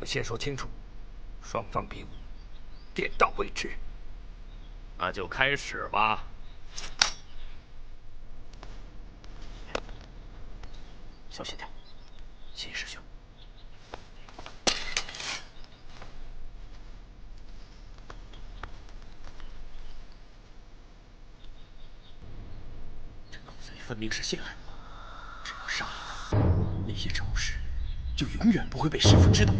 们先说清楚，双方比武，点到为止。那就开始吧。小心点，秦师兄。这狗贼分明是陷害我，只要杀了他，那些丑事就永远不会被师傅知道了。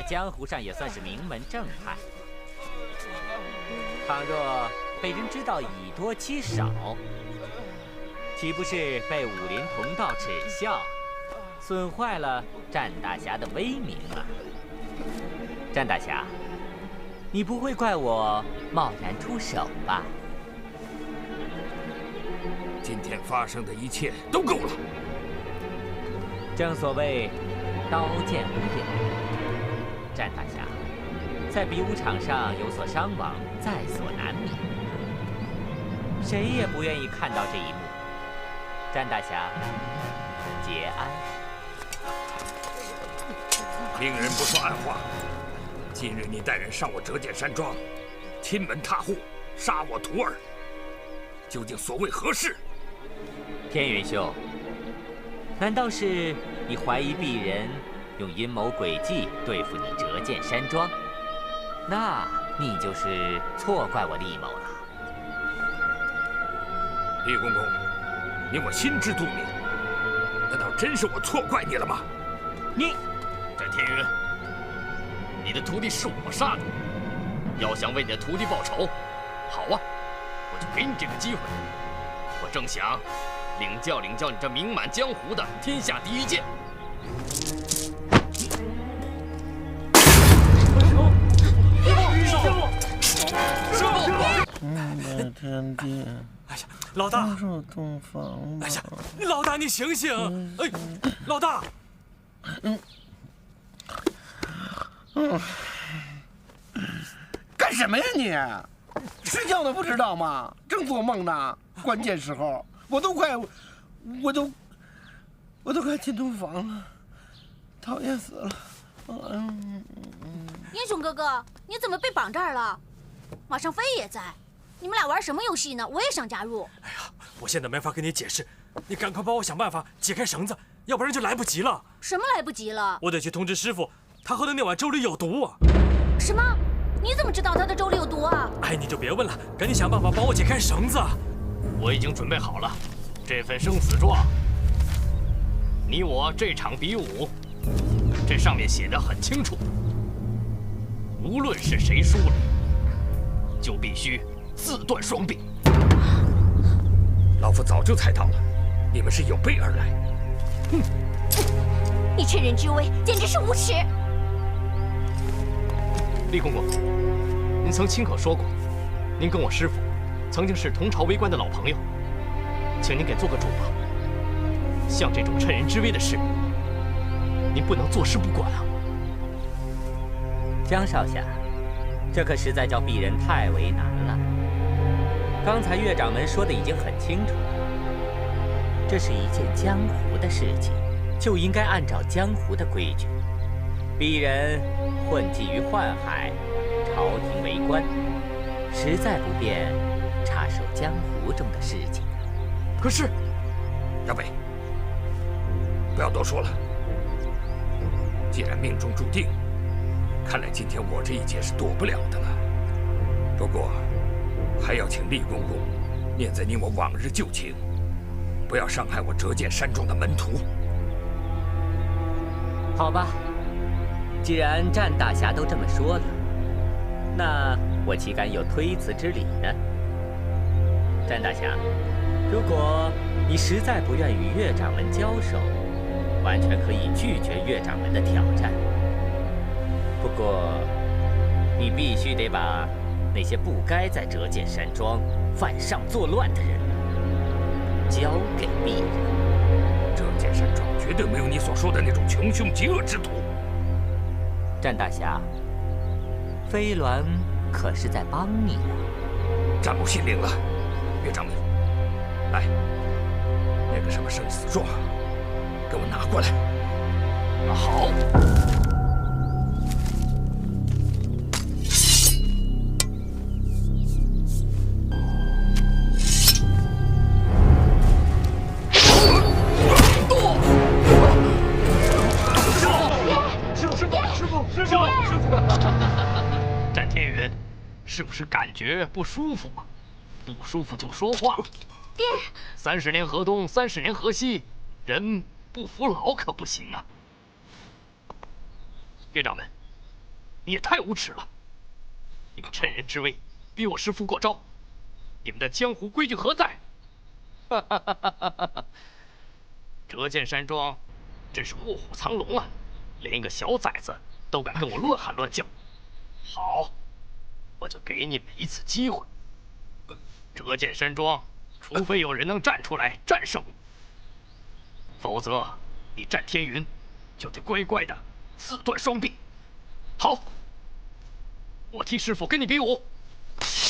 江湖上也算是名门正派，倘若被人知道以多欺少，岂不是被武林同道耻笑，损坏了战大侠的威名啊？战大侠，你不会怪我贸然出手吧？今天发生的一切都够了。正所谓刀剑无眼。 战大侠，在比武场上有所伤亡，在所难免，谁也不愿意看到这一幕。战大侠，节哀。明人不说暗话，今日你带人上我折剑山庄，亲门踏户，杀我徒儿，究竟所谓何事？天云兄，难道是你怀疑鄙人？ 用阴谋诡计对付你折剑山庄，那你就是错怪我厉谋了。厉公公，你我心知肚明，难道真是我错怪你了吗？你，战天云，你的徒弟是我杀的，要想为你的徒弟报仇，好啊，我就给你这个机会。我正想领教你这名满江湖的天下第一剑。 天地，哎呀，老大！哎呀，老大，你醒醒！哎，老大！干什么呀你？睡觉呢不知道吗？正做梦呢，关键时候我都快进洞房了，讨厌死了！英雄哥哥，你怎么被绑这儿了？马上飞也在。 你们俩玩什么游戏呢？我也想加入。哎呀，我现在没法跟你解释，你赶快帮我想办法解开绳子，要不然就来不及了。什么来不及了？我得去通知师傅，他喝的那碗粥里有毒啊！什么？你怎么知道他的粥里有毒啊？哎，你就别问了，赶紧想办法帮我解开绳子。我已经准备好了，这份生死状，你我这场比武，这上面写的很清楚，无论是谁输了，就必须。 自断双臂！老夫早就猜到了，你们是有备而来。哼！你趁人之危，简直是无耻！厉公公，您曾亲口说过，您跟我师父曾经是同朝为官的老朋友，请您给做个主吧。像这种趁人之危的事，您不能坐视不管啊！江少侠，这可实在叫鄙人太为难了。刚才岳掌门说的已经很清楚了，这是一件江湖的事情，就应该按照江湖的规矩。鄙人混迹于宦海，朝廷为官，实在不便插手江湖中的事情。可是，杨伟，不要多说了。既然命中注定，看来今天我这一劫是躲不了的了。不过，还要请厉公公念在你我往日旧情，不要伤害我折剑山庄的门徒。好吧，既然战大侠都这么说了，那我岂敢有推辞之理呢？战大侠，如果你实在不愿与岳掌门交手，完全可以拒绝岳掌门的挑战。不过，你必须得把那些不该在折剑山庄犯上作乱的人交给鄙人。折剑山庄绝对没有你所说的那种穷凶极恶之徒。战大侠，飞鸾可是在帮你呢。战某心领了。岳掌门，来，那个什么生死状，给我拿过来。好。战天云，是不是感觉不舒服啊？不舒服就说话。爹，30年河东，30年河西，人不服老可不行啊！岳掌门，你也太无耻了！你们趁人之危，逼我师父过招，你们的江湖规矩何在？折剑山庄真是卧虎藏龙啊！连一个小崽子都敢跟我乱喊乱叫。好，我就给你们一次机会。折剑山庄，除非有人能站出来战胜我，否则你战天云就得乖乖的自断双臂。好，我替师傅跟你比武。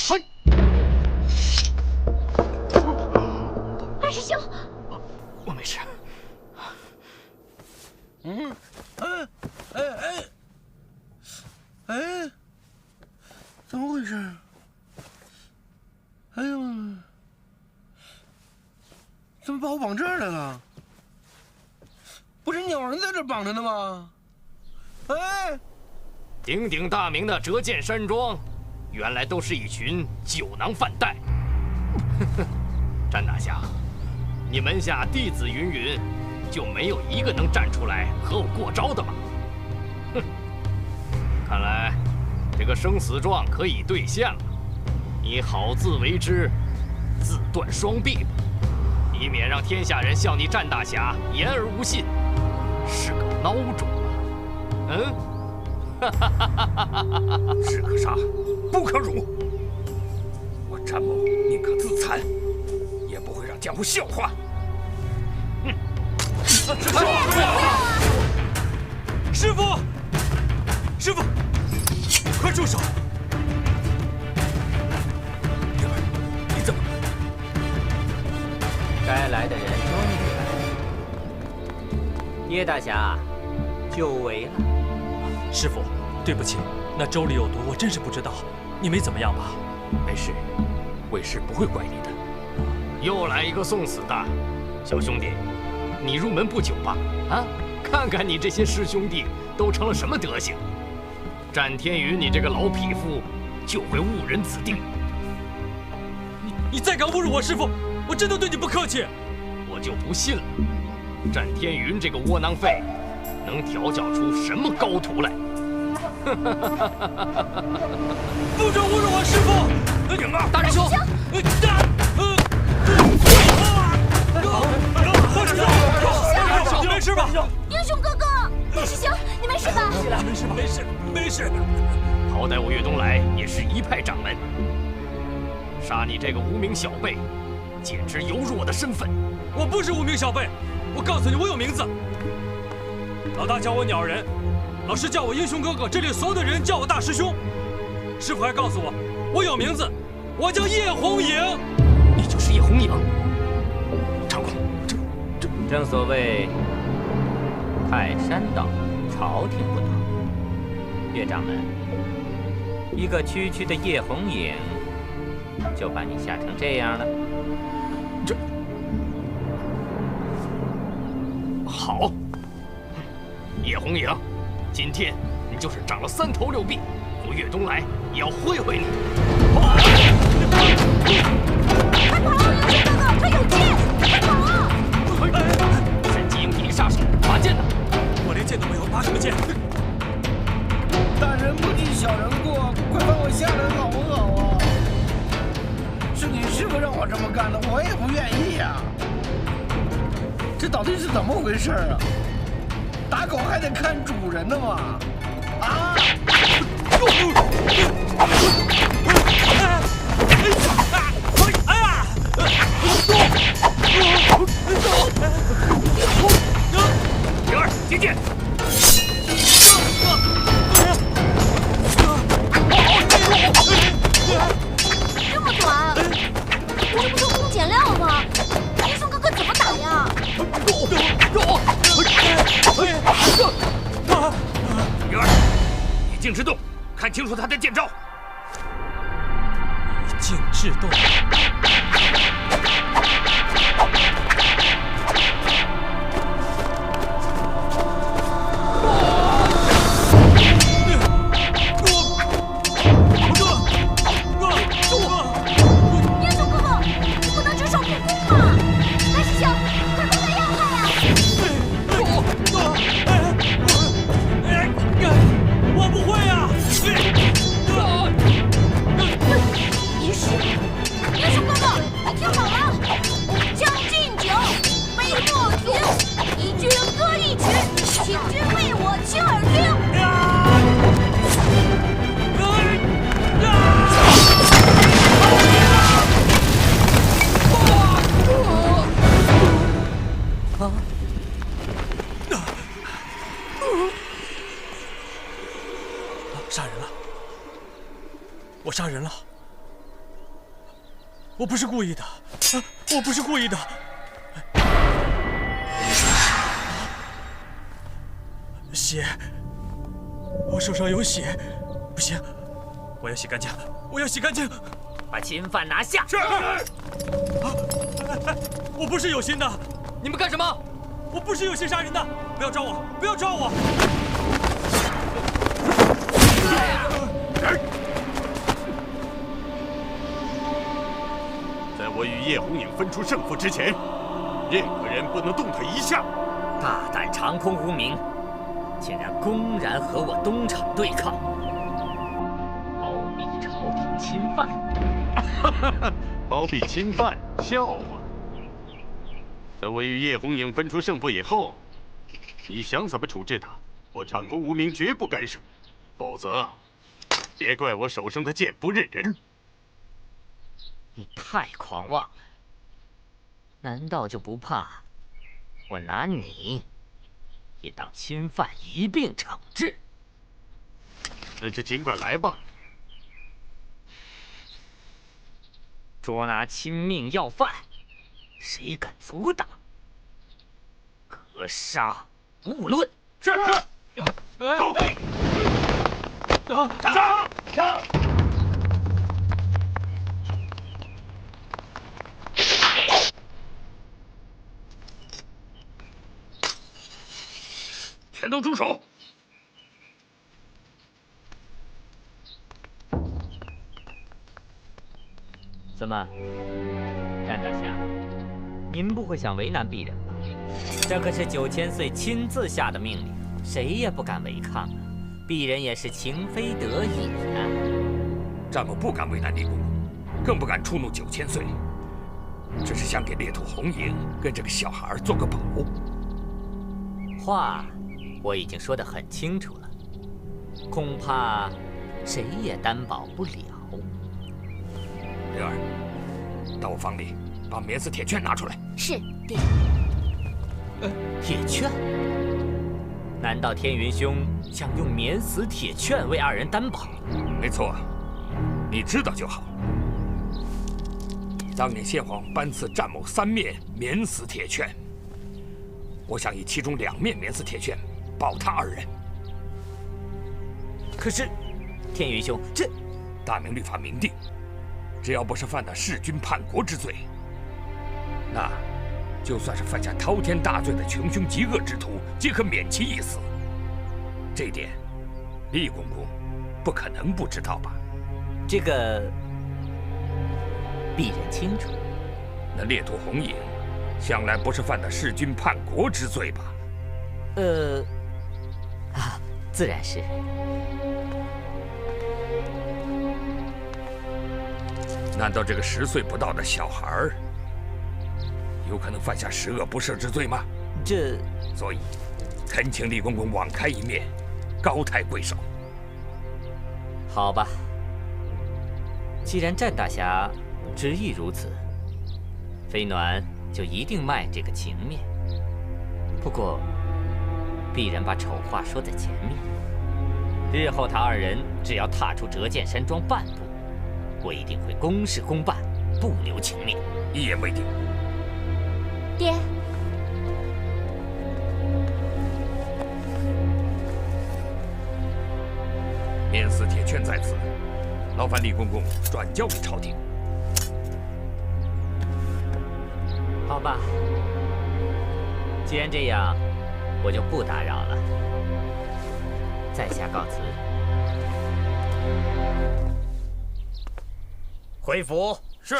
嘿，二师兄，我没事。怎么回事？哎呦，怎么把我绑这儿来了？不是鸟人在这绑着呢吗？哎，鼎鼎大名的折剑山庄，原来都是一群酒囊饭袋。战大侠，你门下弟子云云，就没有一个能站出来和我过招的吗？哼，看来这个生死状可以兑现了。你好自为之，自断双臂吧，以免让天下人笑你战大侠言而无信，是个孬种啊！士可杀，不可辱。我战某宁可自残，也不会让江湖笑话。师傅，师傅，快住手！灵儿，你怎么？该来的人终于来了。叶大侠，久违了。师傅，对不起，那粥里有毒，我真是不知道。你没怎么样吧？没事，为师不会怪你的。又来一个送死的，小兄弟，你入门不久吧？啊，看看你这些师兄弟都成了什么德行！战天云，你这个老匹夫，就会误人子弟。你再敢侮辱我师傅，我真的对你不客气。我就不信了，战天云这个窝囊废，能调教出什么高徒来？不准侮辱我师傅！灵儿，大师兄，大师兄，没事吧？英雄哥哥，大师兄，你没事吧？没事吧？没事，没事。好歹我岳东来也是一派掌门，杀你这个无名小辈，简直有辱我的身份。我不是无名小辈，我告诉你，我有名字。老大叫我鸟人，老师叫我英雄哥哥，这里所有的人叫我大师兄。师傅还告诉我，我有名字，我叫叶红影。你就是叶红影。长公，正所谓泰山倒，朝廷不倒。岳掌门，一个区区的叶红影，就把你吓成这样了？好，叶红影，今天你就是长了3头6臂，我岳东来也要会会你。快跑！岳哥哥，他有剑！快跑啊！神机营第一杀手，拔剑的。我连剑都没有，拔什么剑？大人不计小人过，快把我下来好不好啊？是你师傅让我这么干的，我也不愿意呀。这到底是怎么回事啊？打狗还得看主人的嘛！啊！灵儿，接剑！这么短，这不偷工减料吗？叶松哥哥怎么打呀？灵儿，以静制动，看清楚他的剑招。以静制动。叶松哥哥，你不能只守不攻嘛！来，师兄，快攻他要害呀！我不会呀！一是，叶松哥哥，你听好了，将进酒，杯莫停，一军歌一曲，请君为我倾耳听。杀人了！我杀人了！我不是故意的，我不是故意的。血，我手上有血，不行，我要洗干净，我要洗干净。把侵犯拿下！是。我不是有心的，你们干什么？我不是有心杀人的，不要抓我，不要抓我！在我与叶红影分出胜负之前，任何人不能动他一下。大胆长空无名，竟然公然和我东厂对抗，包庇朝廷侵犯！包庇侵犯，笑话！在我与叶红影分出胜负以后，你想怎么处置他，我长空无名绝不干涉。否则，别怪我手上的剑不认人。你太狂妄了，难道就不怕我拿你也当侵犯一并惩治？那就尽管来吧。捉拿亲命要犯，谁敢阻挡？格杀勿论。是。上！全都住手！怎么，战大侠，您不会想为难鄙人吧？这可是9000岁亲自下的命令，谁也不敢违抗啊！鄙人也是情非得已啊。战某不敢为难李公公，更不敢触怒9000岁，只是想给猎兔红影跟这个小孩做个保。话我已经说得很清楚了，恐怕谁也担保不了。灵儿，到我房里把免死铁券拿出来。是，爹。铁券？难道天云兄想用免死铁券为二人担保？没错，你知道就好。当年先皇颁赐战某3面免死铁券，我想以其中2面免死铁券报他2人。可是，天云兄，这大明律法明定，只要不是犯了弑君叛国之罪，那就算是犯下滔天大罪的穷凶极恶之徒，皆可免其一死。这一点，厉公公不可能不知道吧？这个鄙人清楚。那猎徒红影，向来不是犯了弑君叛国之罪吧？自然是。难道这个10岁不到的小孩儿，有可能犯下10恶不赦之罪吗？所以，恳请厉公公网开一面，高抬贵手。好吧，既然战大侠执意如此，飞鸾就一定卖这个情面。不过，鄙人把丑话说在前面，日后他2人只要踏出折剑山庄半步，我一定会公事公办，不留情面。一言为定。爹，免死铁券在此，劳烦厉公公转交给朝廷。好吧，既然这样，我就不打扰了。在下告辞。回府。是。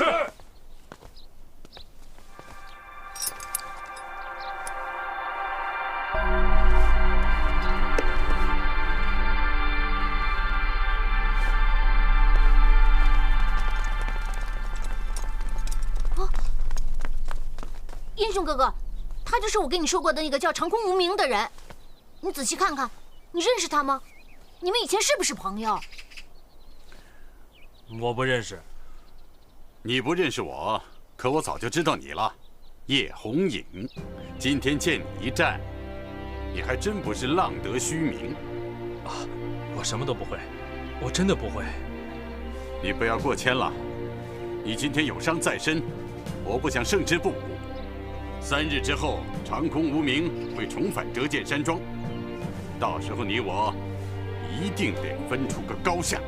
英雄哥哥，他就是我跟你说过的那个叫长空无名的人。你仔细看看，你认识他吗？你们以前是不是朋友？我不认识。你不认识我，可我早就知道你了，叶红影。今天见你一战，你还真不是浪得虚名。我什么都不会，我真的不会。你不要过谦了，你今天有伤在身，我不想胜之不武。3日之后，长空无名会重返折剑山庄，到时候你我一定得分出个高下。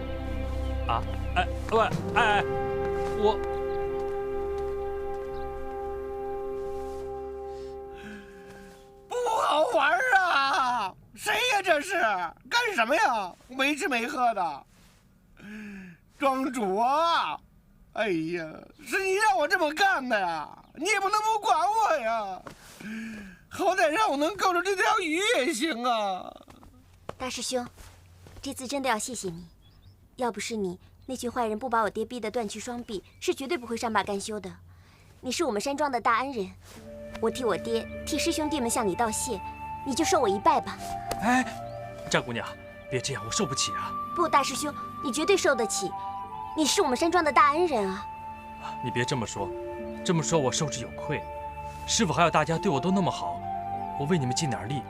我不好玩啊！谁呀？这是干什么呀？没吃没喝的。庄主啊！哎呀，是你让我这么干的呀！你也不能不管我呀，好歹让我能够着这条鱼也行啊！大师兄，这次真的要谢谢你，要不是你，那群坏人不把我爹逼得断去双臂，是绝对不会善罢甘休的。你是我们山庄的大恩人，我替我爹、替师兄弟们向你道谢，你就受我一拜吧。哎，战姑娘，别这样，我受不起啊！不，大师兄，你绝对受得起，你是我们山庄的大恩人啊！你别这么说，这么说我受之有愧。师傅还有大家对我都那么好，我为你们尽点力，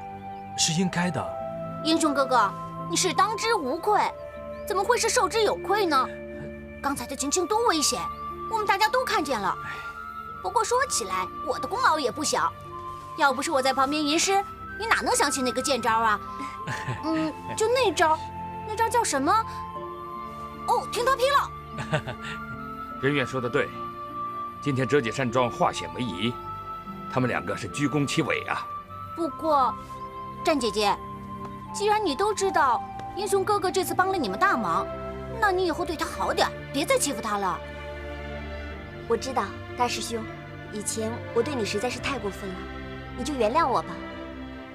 是应该的。英雄哥哥，你是当之无愧，怎么会是受之有愧呢？刚才的情形多危险，我们大家都看见了。不过说起来，我的功劳也不小，要不是我在旁边吟诗，你哪能想起那个剑招啊？就那招叫什么？哦，听他劈了。人远说的对，今天折戟山庄化险为夷，他们2个是居功其伟啊。不过，战姐姐，既然你都知道英雄哥哥这次帮了你们大忙，那你以后对他好点，别再欺负他了。我知道，大师兄，以前我对你实在是太过分了，你就原谅我吧。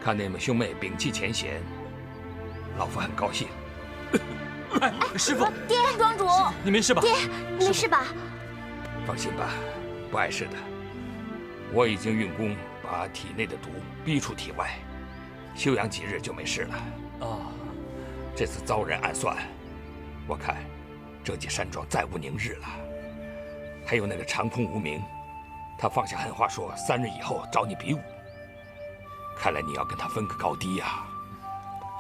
看你们兄妹摒弃前嫌，老夫很高兴。哎，师傅，爹，庄主，你没事吧？爹，你没事吧？放心吧，不碍事的。我已经运功把体内的毒逼出体外，休养几日就没事了。这次遭人暗算，我看折戟山庄再无宁日了。还有那个长空无名，他放下狠话说3日以后找你比武，看来你要跟他分个高低呀。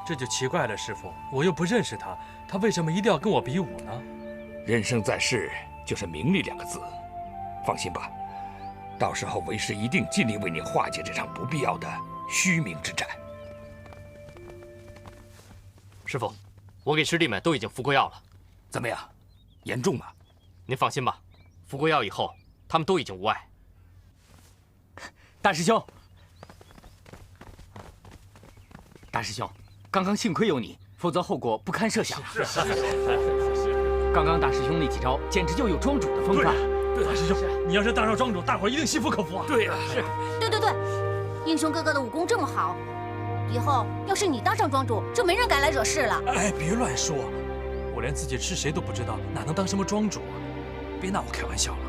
这就奇怪了，师傅，我又不认识他，他为什么一定要跟我比武呢？人生在世，就是名利2个字，放心吧，到时候为师一定尽力为你化解这场不必要的虚名之战。师傅，我给师弟们都已经服过药了。怎么样？严重吗？您放心吧，服过药以后，他们都已经无碍。大师兄，大师兄，刚刚幸亏有你，否则后果不堪设想。是。刚刚大师兄那几招，简直就有庄主的风范。对，大师兄，你要是当上庄主，大伙儿一定心服口服啊。对呀，是。对，英雄哥哥的武功这么好，以后要是你当上庄主，就没人敢来惹事了。哎，别乱说，我连自己是谁都不知道，哪能当什么庄主啊？别拿我开玩笑了。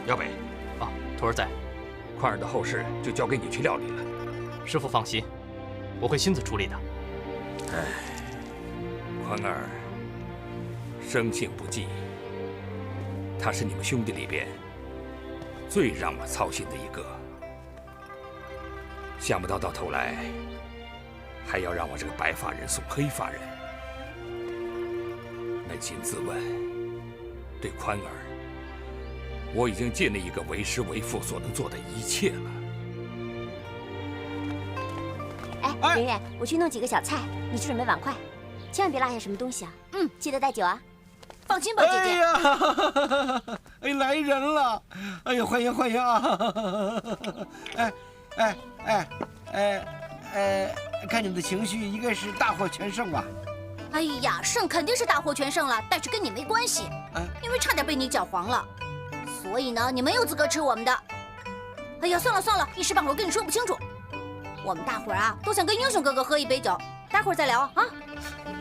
姚北，啊，徒儿在。宽儿的后事就交给你去料理了。师傅放心，我会亲自处理的。哎，宽儿生性不济，他是你们兄弟里边最让我操心的一个。想不到到头来还要让我这个白发人送黑发人。扪心自问，对宽儿，我已经尽了一个为师为父所能做的一切了。哎，圆圆，我去弄几个小菜，你去准备碗筷，千万别落下什么东西啊。记得带酒啊。放心吧，姐姐。哎呀，哎，来人了！哎呀，欢迎啊！看你们的情绪，应该是大获全胜吧？哎呀，胜肯定是大获全胜了，但是跟你没关系，因为差点被你搅黄了，所以呢，你没有资格吃我们的。哎呀，算了，一时半会儿跟你说不清楚。我们大伙儿啊，都想跟英雄哥哥喝一杯酒，待会儿再聊啊。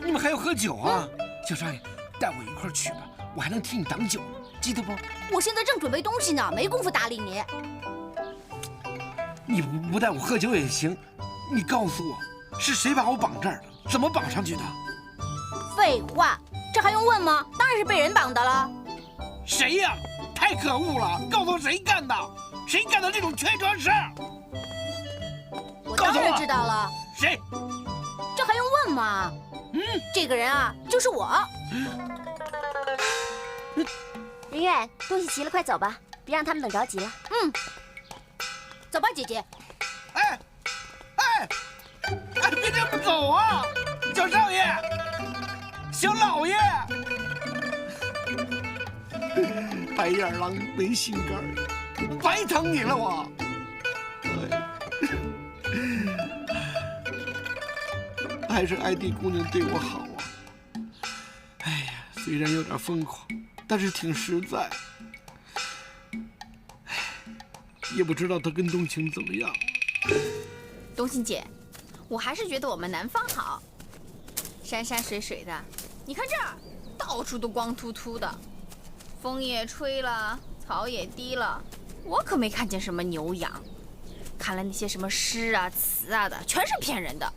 你们还要喝酒啊？小少爷，带我一块儿去吧，我还能替你挡酒呢，记得不？我现在正准备东西呢，没工夫搭理你。你不带我喝酒也行，你告诉我，是谁把我绑这儿的？怎么绑上去的？废话，这还用问吗？当然是被人绑的了。谁呀？太可恶了！告诉我谁干的？谁干的这种缺德事？我当然知道了。谁？这还用问吗？这个人啊，就是我。圆圆，东西齐了，快走吧，别让他们等着急了。走吧，姐姐。哎，别这么走啊！小少爷，小老爷，白眼狼没心肝，白疼你了我。还是艾迪姑娘对我好啊！哎呀，虽然有点疯狂，但是挺实在。也不知道她跟冬青怎么样。冬青姐，我还是觉得我们南方好，山山水水的。你看这儿，到处都光秃秃的，风也吹了，草也低了，我可没看见什么牛羊。看来那些什么诗啊、词啊的，全是骗人的。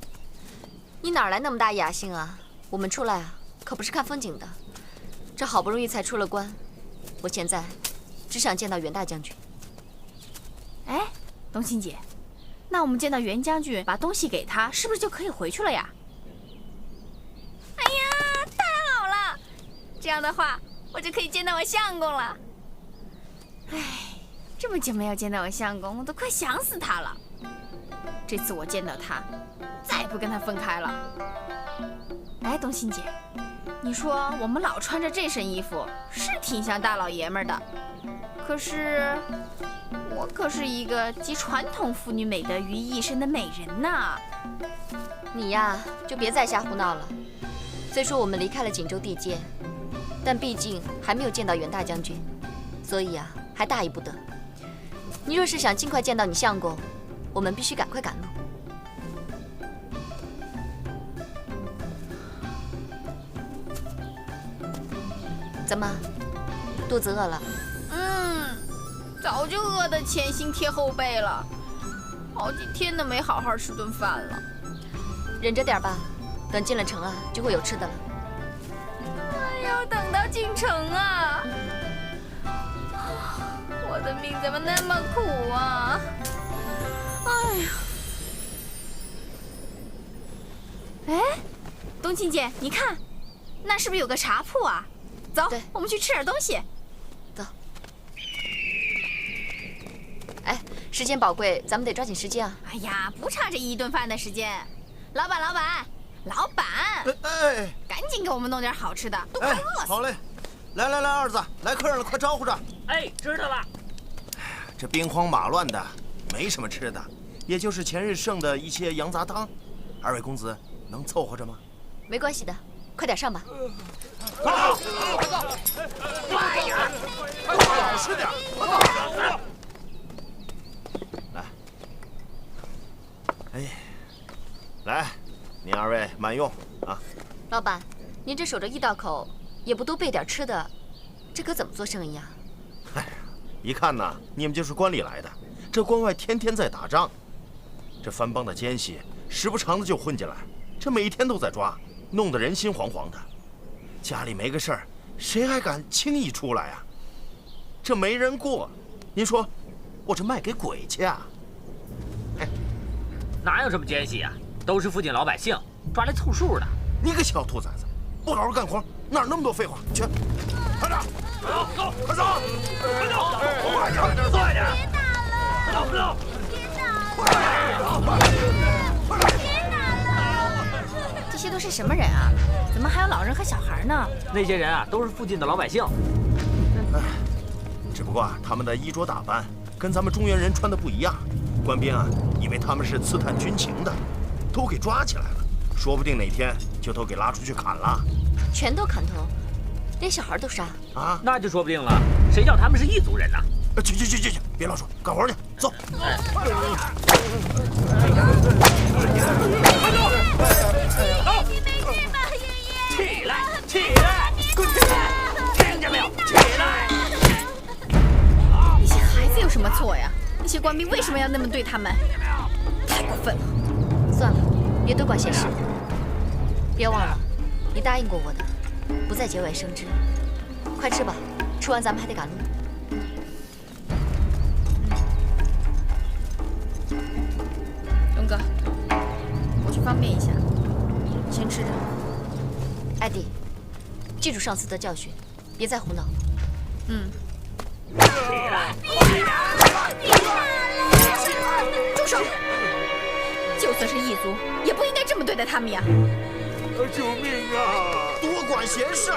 你哪来那么大野心啊？我们出来啊，可不是看风景的。这好不容易才出了关，我现在只想见到袁大将军。哎，冬青姐，那我们见到袁将军，把东西给他，是不是就可以回去了呀？哎呀，太好了！这样的话，我就可以见到我相公了。哎，这么久没有见到我相公，我都快想死他了。这次我见到他，再也不跟他分开了。哎，冬青姐，你说我们老穿着这身衣服，是挺像大老爷们儿的，可是我可是一个集传统妇女美德于一身的美人呐。你呀，就别再瞎胡闹了。虽说我们离开了锦州地界，但毕竟还没有见到袁大将军，所以啊，还大意不得。你若是想尽快见到你相公，我们必须赶快赶路。怎么，肚子饿了？早就饿得前心贴后背了，好几天都没好好吃顿饭了。忍着点吧，等进了城啊，就会有吃的了。还要等到进城啊！我的命怎么那么苦啊！哎呀！哎，冬青姐，你看，那是不是有个茶铺啊？走，我们去吃点东西。走。时间宝贵，咱们得抓紧时间啊！哎呀，不差这1顿饭的时间。老板，赶紧给我们弄点好吃的，都快饿死。好嘞，来，二子，来客人了，快招呼着。哎，知道了。这兵荒马乱的，没什么吃的，也就是前日剩的一些羊杂汤。2位公子能凑合着吗？没关系的，快点上吧。老实点，来，哎，来，您2位慢用啊。老板，您这守着1道口，也不多备点吃的，这可怎么做生意啊？哎呀，一看呐，你们就是关里来的，这关外天天在打仗，这藩邦的奸细时不常的就混进来，这每天都在抓，弄得人心惶惶的。家里没个事儿，谁还敢轻易出来啊？这没人过，您说我这卖给鬼去啊？哪有什么奸细啊？都是附近老百姓抓来凑数的。你个小兔崽子，不好好干活，哪那么多废话？去，快点，走，快走，快走，快点，快点，走，走，别打了！这些都是什么人啊？怎么还有老人和小孩呢？那些人啊，都是附近的老百姓。哎，只不过他们的衣着打扮跟咱们中原人穿的不一样，官兵啊以为他们是刺探军情的，都给抓起来了，说不定哪天就都给拉出去砍了。全都砍头，连小孩都杀啊？那就说不定了。谁叫他们是异族人呢？去，别乱说，干活去，走。起来，滚起来！听见没有？起来！那些孩子有什么错呀？那些官兵为什么要那么对他们？太过分了！算了，别多管闲事。别忘了，你答应过我的，不再节外生枝。快吃吧，吃完咱们还得赶路。东哥，我去方便一下，先吃着。艾迪，记住上次的教训，别再胡闹。嗯。起来！住手！就算是异族，也不应该这么对待他们呀！救命啊！多管闲事，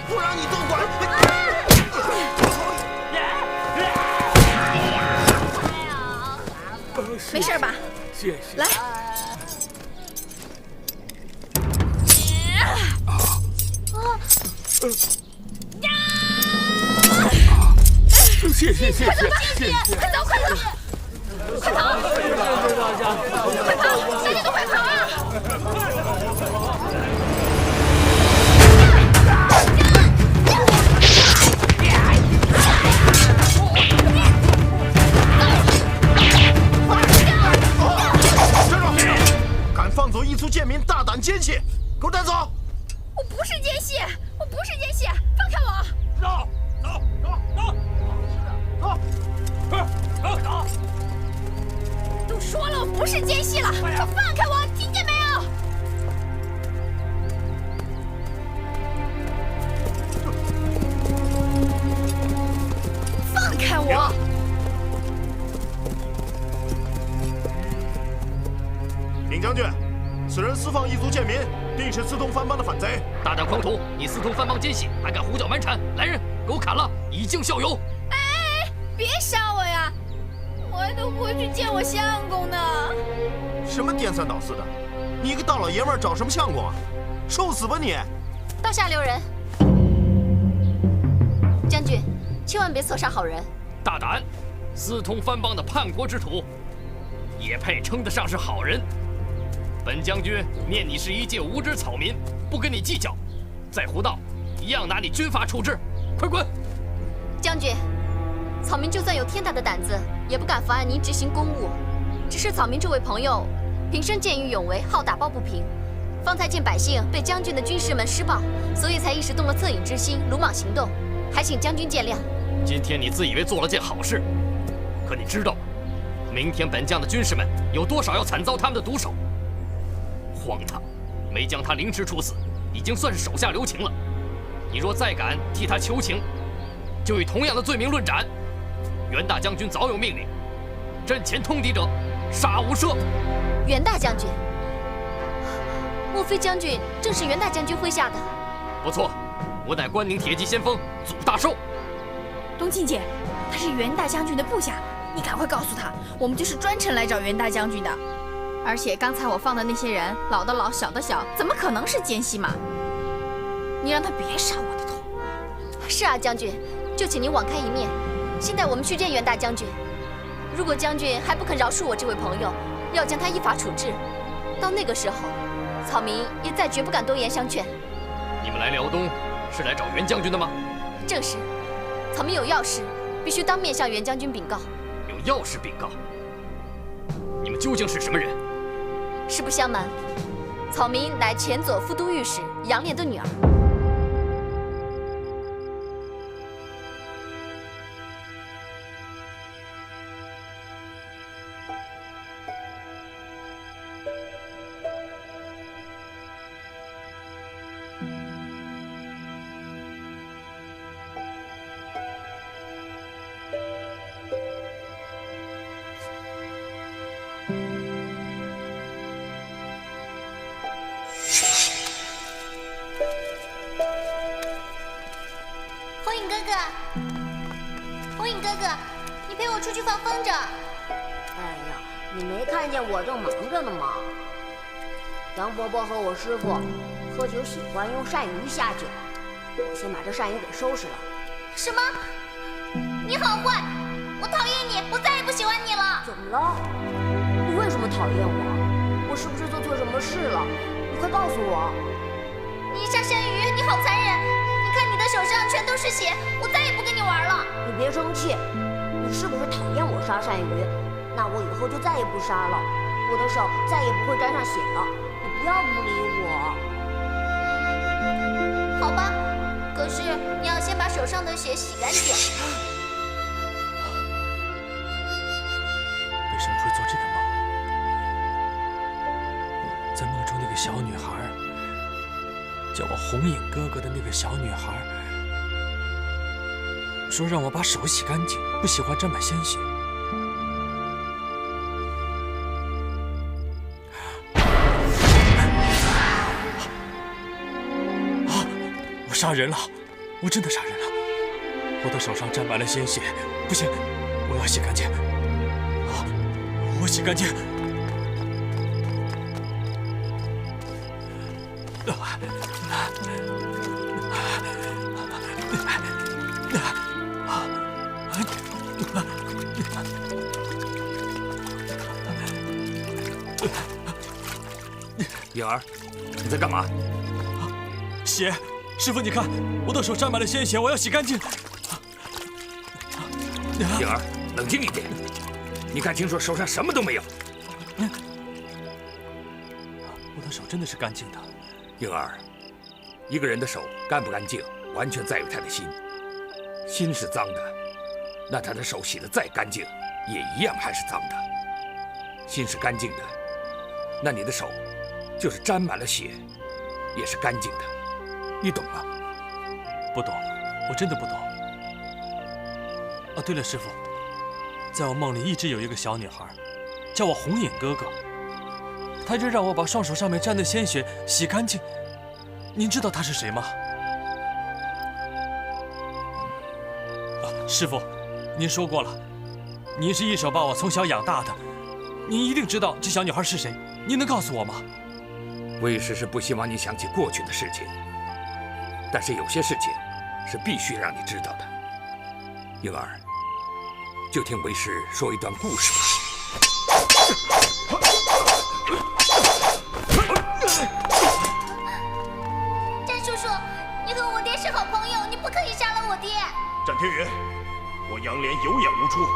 不让你多管。没事吧？谢谢。来。谢谢，快走，快走！快走！快跑！大家都快跑啊！敢放走异族贱民，大胆奸细，给我带走！我不是奸细，放开我！走！都说了我不是奸细了，快放开我，听见没有？放开我！禀将军，此人私放异族贱民，定是私通藩邦的反贼。大胆狂徒，你私通藩邦奸细，还敢胡搅蛮缠！来人，给我砍了，以儆效尤！哎，别杀我呀！我还得回去见我相公呢。什么颠三倒四的？你一个大老爷们儿找什么相公啊？受死吧你！刀下留人。将军，千万别刺杀好人。大胆，私通藩邦的叛国之徒，也配称得上是好人？本将军念你是一介无知草民，不跟你计较。再胡闹，一样拿你军法处置。快滚！将军，草民就算有天大的胆子，也不敢妨碍您执行公务。只是草民这位朋友，平生见义勇为，好打抱不平。方才见百姓被将军的军士们施暴，所以才一时动了恻隐之心，鲁莽行动，还请将军见谅。今天你自以为做了件好事，可你知道吗？明天本将的军士们有多少要惨遭他们的毒手？荒唐！没将他凌迟处死，已经算是手下留情了。你若再敢替他求情，就以同样的罪名论斩。袁大将军早有命令，阵前通敌者，杀无赦。袁大将军，莫非将军正是袁大将军麾下的？不错，我乃关宁铁骑先锋祖大寿。冬青姐，他是袁大将军的部下，你赶快告诉他，我们就是专程来找袁大将军的。而且刚才我放的那些人，老的老，小的小，怎么可能是奸细嘛？你让他别杀我的头。是啊，将军，就请您网开一面。现在我们去见袁大将军。如果将军还不肯饶恕我这位朋友，要将他依法处置，到那个时候，草民也再绝不敢多言相劝。你们来辽东是来找袁将军的吗？正是，草民有要事，必须当面向袁将军禀告。有要事禀告？你们究竟是什么人？实不相瞒，草民乃前左副都御史杨涟的女儿。火影哥哥，火影哥哥，你陪我出去放风筝。哎呀，你没看见我正忙着呢吗？杨伯伯和我师傅喝酒喜欢用鳝鱼下酒，我先把这鳝鱼给收拾了。什么？你好坏！我讨厌你，我再也不喜欢你了。怎么了？你为什么讨厌我？我是不是做错什么事了？你快告诉我。你杀鳝鱼，你好残忍！你看你的手上全都是血，我再也不跟你玩了。你别生气，你是不是讨厌我杀鳝鱼？那我以后就再也不杀了，我的手再也不会沾上血了。你不要不理我。好吧，可是你要先把手上的血洗干净。为什么会做这个梦？在梦中那个小女孩，叫我红影哥哥的那个小女孩，说让我把手洗干净，不喜欢沾满鲜血。我杀人了，我真的杀人了，我的手上沾满了鲜血，不行，我要洗干净。我洗干净。影儿，你在干嘛？血，师傅，你看，我的手沾满了鲜血，我要洗干净。影儿，冷静一点。你看清楚手上什么都没有。我的手真的是干净的。影儿，一个人的手干不干净，完全在于他的心。心是脏的，那他的手洗得再干净，也一样还是脏的。心是干净的，那你的手就是沾满了血，也是干净的。你懂吗？不懂，我真的不懂。哦，对了，师傅，在我梦里一直有一个小女孩，叫我红影哥哥。她一直让我把双手上面沾的鲜血洗干净。您知道她是谁吗？师傅，您说过了，您是一手把我从小养大的，您一定知道这小女孩是谁。您能告诉我吗？为师是不希望你想起过去的事情，但是有些事情是必须让你知道的。婴儿，就听为师说一段故事吧。詹叔叔，你和我爹是好朋友，你不可以杀了我爹。展天云，我杨涟有眼无珠，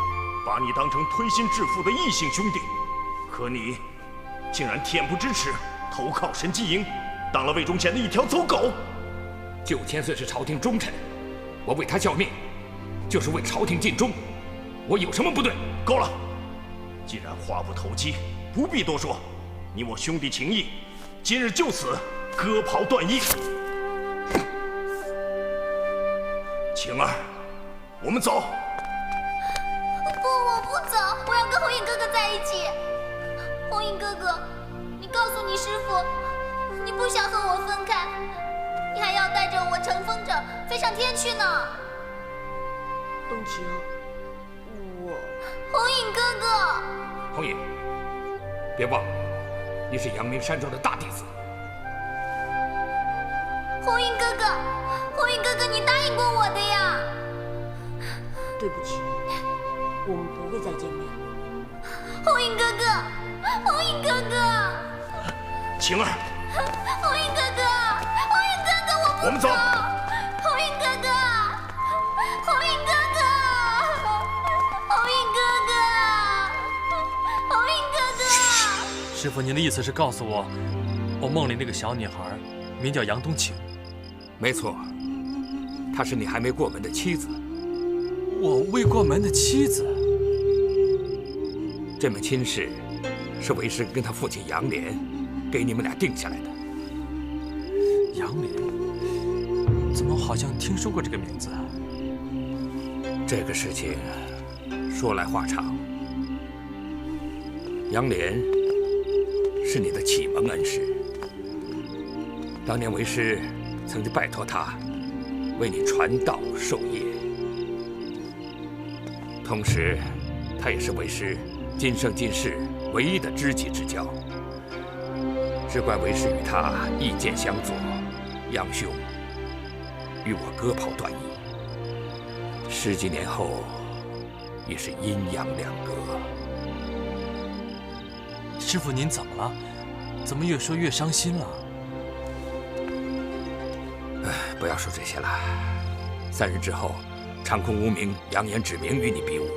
把你当成推心置腹的异姓兄弟，可你竟然恬不知耻，投靠神机营，当了魏忠贤的一条走狗。9千岁是朝廷忠臣，我为他效命，就是为朝廷尽忠，我有什么不对？够了！既然话不投机，不必多说。你我兄弟情谊，今日就此割袍断义。晴儿，我们走。不，我不走，我要跟红影哥哥在一起。红影哥哥，你告诉你师傅，你不想和我分开，你还要带着我乘风着飞上天去呢。冬晴，红影哥哥，红影，别忘了，你是阳明山庄的大弟子。红影哥哥，红影哥哥，你答应过我的呀。对不起，我们不会再见面了。红影哥哥，红影哥哥，晴儿，红影哥哥，红影哥哥，我们走。红影哥哥，红影哥哥，红影哥哥，红影哥哥。师傅，您的意思是告诉我，我梦里那个小女孩名叫杨冬晴？没错，她是你还没过门的妻子。我未过门的妻子？这门亲事是为师跟他父亲杨莲给你们俩定下来的。杨莲？怎么好像听说过这个名字啊？这个事情说来话长。杨莲是你的启蒙恩师，当年为师曾经拜托他为你传道授业，同时他也是为师今生今世唯一的知己之交。只怪为师与他意见相左，杨兄与我割袍断义，10几年后已是阴阳两隔。师傅，您怎么了？怎么越说越伤心了？不要说这些了。3日之后，长空无名扬言指名与你比武，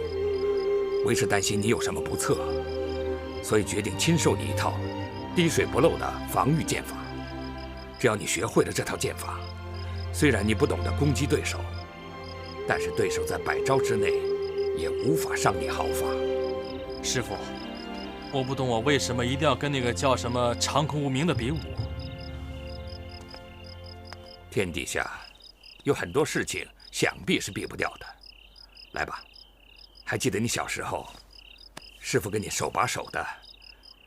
为师担心你有什么不测，所以决定亲授你一套滴水不漏的防御剑法。只要你学会了这套剑法，虽然你不懂得攻击对手，但是对手在100招之内也无法伤你毫发。师傅，我不懂我为什么一定要跟那个叫什么长空无名的比武。天底下有很多事情想避是避不掉的。来吧，还记得你小时候，师傅跟你手把手的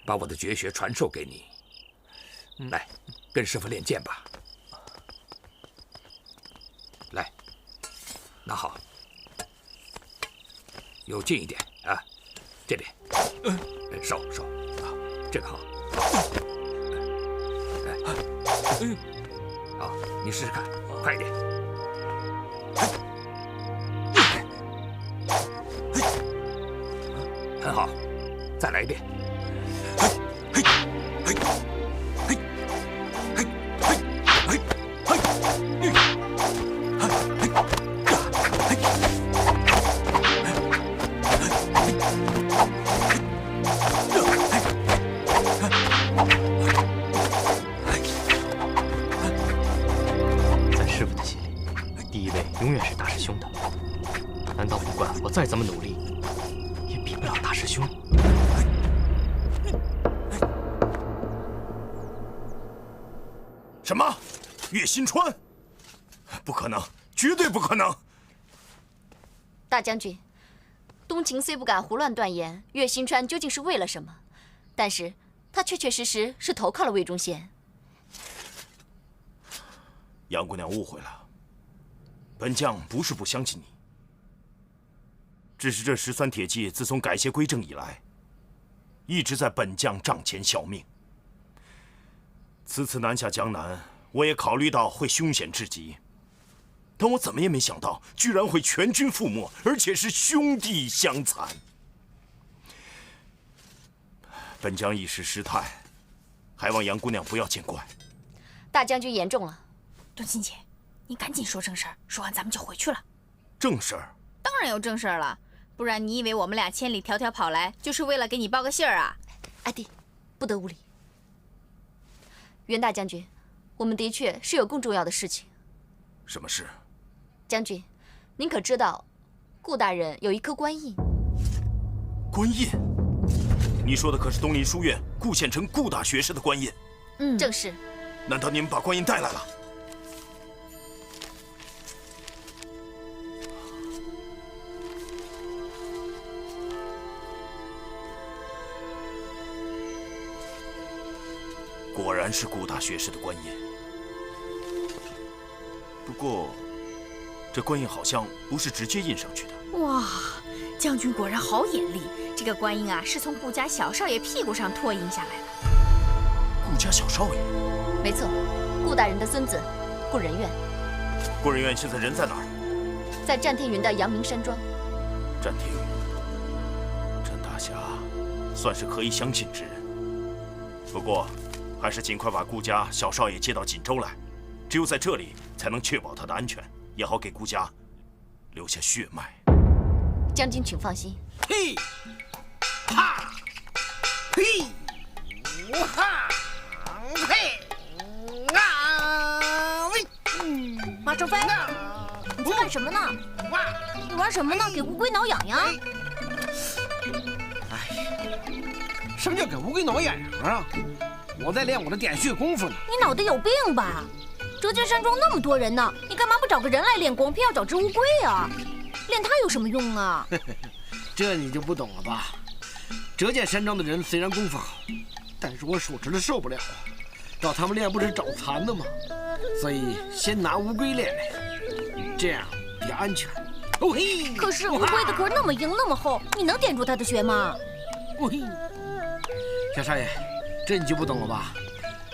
把我的绝学传授给你。来，跟师傅练剑吧。来，拿好，有劲一点啊，这边，手，这个好。好，你试试看，快一点。很好，再来一遍。永远是大师兄的。难道不管我再怎么努力，也比不了大师兄？什么？岳新川？不可能，绝对不可能！大将军，冬晴虽不敢胡乱断言岳新川究竟是为了什么，但是他确确实实是投靠了魏忠贤。杨姑娘误会了。本将不是不相信你，只是这13铁骑自从改邪归正以来，一直在本将帐前效命。此次南下江南，我也考虑到会凶险至极，但我怎么也没想到，居然会全军覆没，而且是兄弟相残。本将一时失态，还望杨姑娘不要见怪。大将军言重了。冬青姐，你赶紧说正事儿，说完咱们就回去了。正事儿？当然有正事儿了，不然你以为我们俩千里迢迢跑来就是为了给你报个信儿啊？阿弟，不得无礼。袁大将军，我们的确是有更重要的事情。什么事？将军，您可知道，顾大人有一颗官印？官印？你说的可是东林书院顾县城顾大学士的官印？正是。难道你们把官印带来了？然是顾大学士的官印。不过，这官印好像不是直接印上去的。哇，将军果然好眼力！这个官印啊，是从顾家小少爷屁股上拓印下来的。顾家小少爷？没错，顾大人的孙子，顾仁愿。顾仁愿现在人在哪儿？在战天云的阳明山庄。战天云，战大侠，算是可以相信之人。不过，还是尽快把顾家小少爷接到锦州来，只有在这里才能确保他的安全，也好给顾家留下血脉。将军请放心。嘿，哈，嘿，哈，嘿，啊，喂，马成飞，你在干什么呢？你玩什么呢？给乌龟挠痒痒？哎，什么叫给乌龟挠痒痒啊？我在练我的点穴功夫呢。你脑袋有病吧？折剑山庄那么多人呢，你干嘛不找个人来练功，偏要找只乌龟啊？练它有什么用啊？这你就不懂了吧？折剑山庄的人虽然功夫好，但是我手持的受不了啊，找他们练不是找残的吗？所以先拿乌龟练练，这样比较安全。哦嘿！可是乌龟的壳那么硬那么厚，你能点住它的穴吗？哦嘿！小少爷，这你就不懂了吧？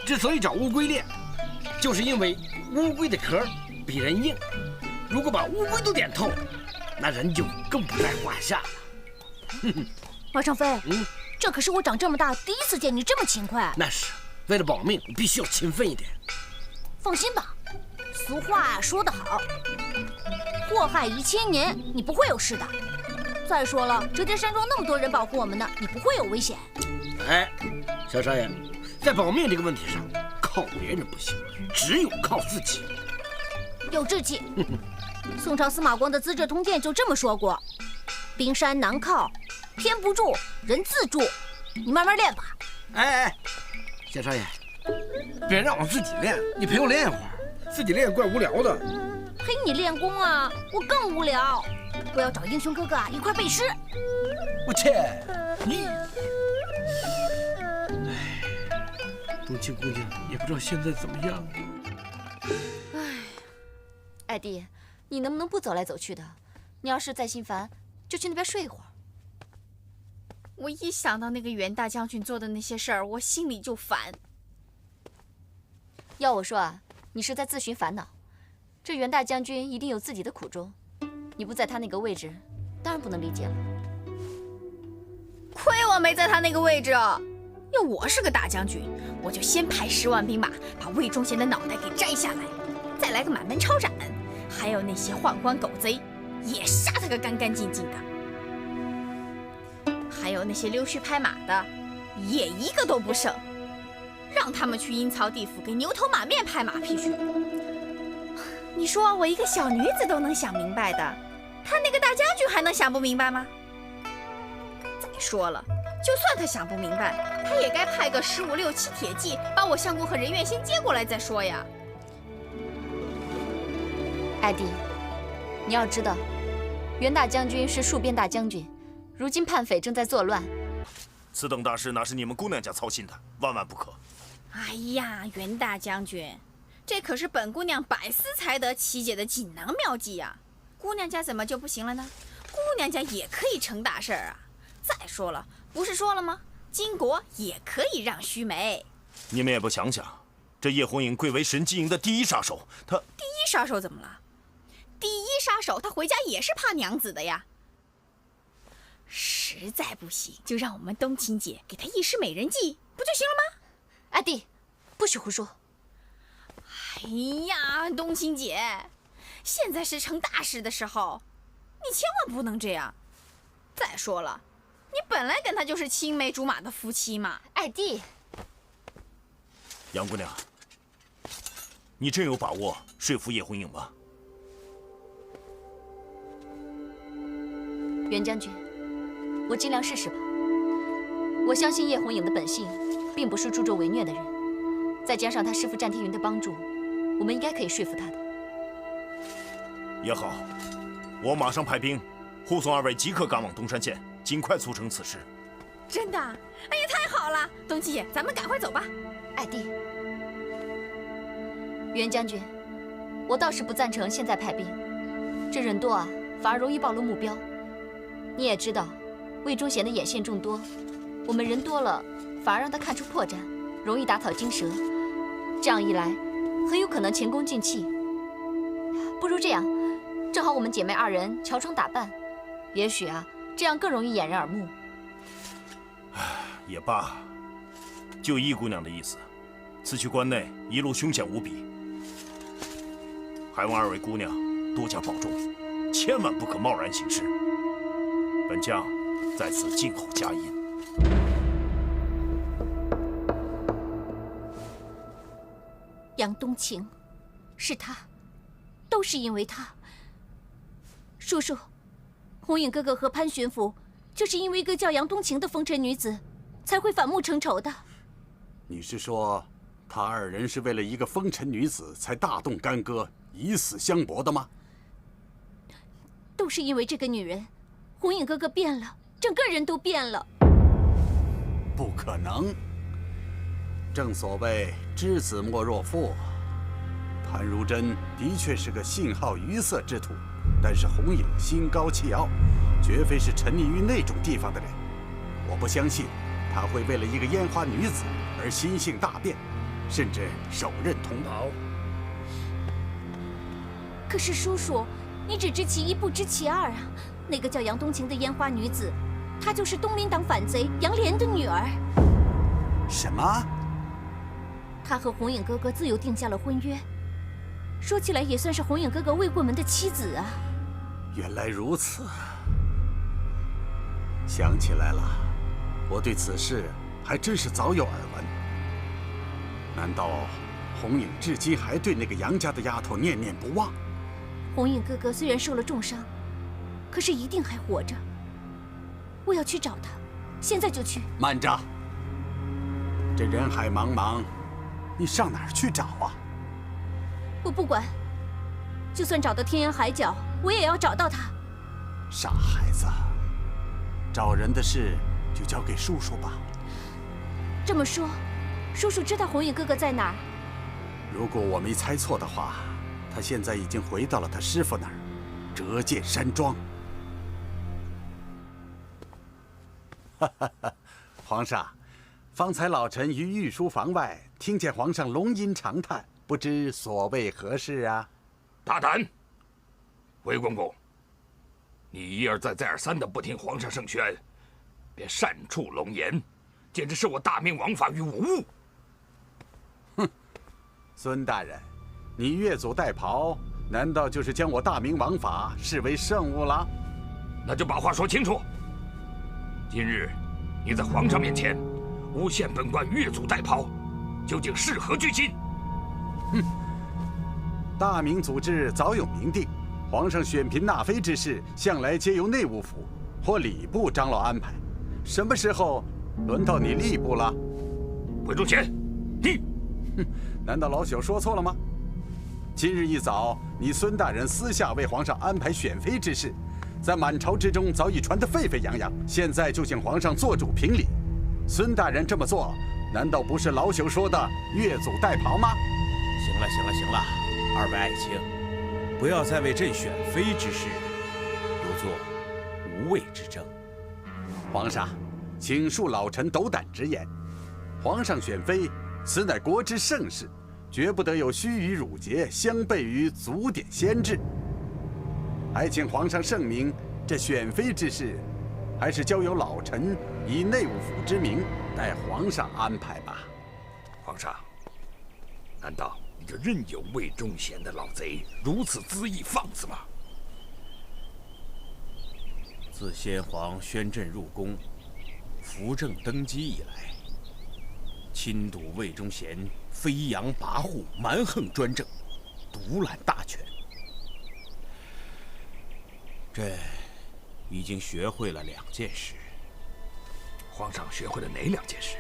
之所以找乌龟练，就是因为乌龟的壳比人硬，如果把乌龟都点透，那人就更不在话下了。马尚飞，这可是我长这么大第一次见你这么勤快。那是，为了保命，我必须要勤奋一点。放心吧，俗话说得好，祸害1000年，你不会有事的。再说了，折剑山庄那么多人保护我们呢，你不会有危险。哎，小少爷，在保命这个问题上，靠别人不行，只有靠自己。有志气。宋朝司马光的《资治通鉴》就这么说过：冰山难靠，天不助，人自助。你慢慢练吧。哎，小少爷，别让我自己练，你陪我练一会儿，自己练怪无聊的。陪你练功啊，我更无聊。我要找英雄哥哥啊一块背诗。我切，你，哎，冬青姑娘也不知道现在怎么样。艾弟，你能不能不走来走去的？你要是再心烦，就去那边睡一会儿。我一想到那个袁大将军做的那些事儿，我心里就烦。要我说啊，你是在自寻烦恼。这袁大将军一定有自己的苦衷，你不在他那个位置，当然不能理解了。亏我没在他那个位置，要我是个大将军，我就先派10万兵马把魏忠贤的脑袋给摘下来，再来个满门抄斩，还有那些宦官狗贼，也杀他个干干净净的。还有那些溜须拍马的，也一个都不剩，让他们去阴曹地府给牛头马面拍马屁去。你说我一个小女子都能想明白的，他那个大将军还能想不明白吗？再说了，就算他想不明白，他也该派个15、16、7铁骑把我相公和任愿先接过来再说呀。艾弟，你要知道，袁大将军是戍边大将军，如今叛匪正在作乱，此等大事哪是你们姑娘家操心的，万万不可。哎呀，袁大将军，这可是本姑娘百思才得其解的锦囊妙计呀！姑娘家怎么就不行了呢？姑娘家也可以成大事儿啊！再说了，不是说了吗？金国也可以让须眉。你们也不想想，这叶红影贵为神机营的第一杀手，他第一杀手怎么了？第一杀手他回家也是怕娘子的呀。实在不行，就让我们冬青姐给他一施美人计，不就行了吗？艾弟，不许胡说。哎呀，冬青姐，现在是成大事的时候，你千万不能这样。再说了，你本来跟他就是青梅竹马的夫妻嘛。艾弟，杨姑娘，你真有把握说服叶红影吗？袁将军，我尽量试试吧。我相信叶红影的本性，并不是助纣为虐的人，再加上他师父战天云的帮助，我们应该可以说服他的。也好，我马上派兵护送2位即刻赶往东山县，尽快促成此事。真的？哎呀，太好了！冬青姐，咱们赶快走吧。艾弟，袁将军，我倒是不赞成现在派兵，这人多啊，反而容易暴露目标。你也知道，魏忠贤的眼线众多，我们人多了，反而让他看出破绽，容易打草惊蛇。这样一来，很有可能前功尽弃。不如这样，正好我们姐妹2人乔装打扮，也许啊，这样更容易掩人耳目。也罢，就易姑娘的意思，此去关内一路凶险无比，还望2位姑娘多加保重，千万不可贸然行事。本将在此静候佳音。杨冬晴，是他，都是因为他。叔叔，红影哥哥和潘巡抚就是因为一个叫杨冬晴的风尘女子，才会反目成仇的。你是说，他2人是为了一个风尘女子才大动干戈，以死相搏的吗？都是因为这个女人，红影哥哥变了，整个人都变了。不可能。正所谓知子莫若父。潘如真的确是个信好于色之徒，但是红影心高气傲，绝非是沉溺于那种地方的人。我不相信他会为了一个烟花女子而心性大变，甚至手刃同袍。可是叔叔，你只知其一不知其二啊！那个叫杨冬晴的烟花女子，她就是东林党反贼杨莲的女儿。什么？她和红影哥哥自由定下了婚约，说起来也算是红影哥哥未过门的妻子啊。原来如此，想起来了，我对此事还真是早有耳闻。难道红影至今还对那个杨家的丫头念念不忘？红影哥哥虽然受了重伤，可是一定还活着。我要去找他，现在就去。慢着，这人海茫茫，你上哪儿去找啊？我不管，就算找到天涯海角，我也要找到他。傻孩子，找人的事就交给叔叔吧。这么说，叔叔知道红影哥哥在哪儿？如果我没猜错的话，他现在已经回到了他师傅那儿，折剑山庄。皇上，方才老臣于御书房外听见皇上龙吟长叹，不知所谓何事啊？大胆！韦公公，你一而再、再而三的不听皇上圣宣，便擅触龙颜，简直是我大明王法于无物。哼，孙大人，你越俎代庖，难道就是将我大明王法视为圣物了？那就把话说清楚。今日你在皇上面前诬陷本官越俎代庖，究竟是何居心？哼！大明祖制早有明定，皇上选嫔纳妃之事向来皆由内务府或礼部长老安排。什么时候轮到你吏部了？韦忠贤，你，哼！难道老朽说错了吗？今日一早，你孙大人私下为皇上安排选妃之事，在满朝之中早已传得沸沸扬扬。现在就请皇上做主评理，孙大人这么做，难道不是老朽说的越俎代庖吗？行了，行了，行了，二位爱卿，不要再为朕选妃之事留作无谓之争。皇上，请恕老臣斗胆直言，皇上选妃，此乃国之盛事，绝不得有须臾辱节相悖于祖典先制。还请皇上圣明，这选妃之事，还是交由老臣以内务府之名代皇上安排吧。皇上，难道你就任由魏忠贤的老贼如此恣意放肆吗？自先皇宣朕入宫，扶正登基以来，亲睹魏忠贤飞扬跋扈、蛮横专政，独揽大权。朕已经学会了2件事。皇上学会了哪2件事？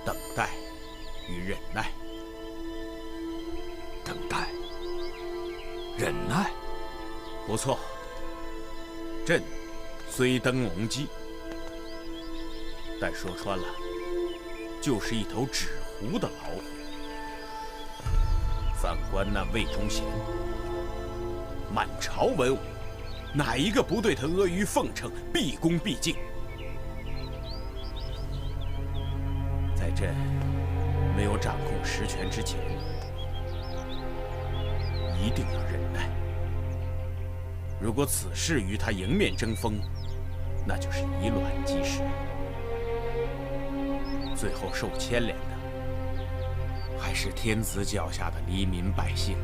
等待与忍耐。等待，忍耐。不错。朕虽登龙基，但说穿了，就是一头纸屠的老虎。反观那魏忠贤，满朝文武，哪一个不对他阿谀奉承、毕恭毕敬？在朕没有掌控实权之前，一定要忍耐。如果此事与他迎面争锋，那就是以卵击石，最后受牵连的还是天子脚下的黎民百姓。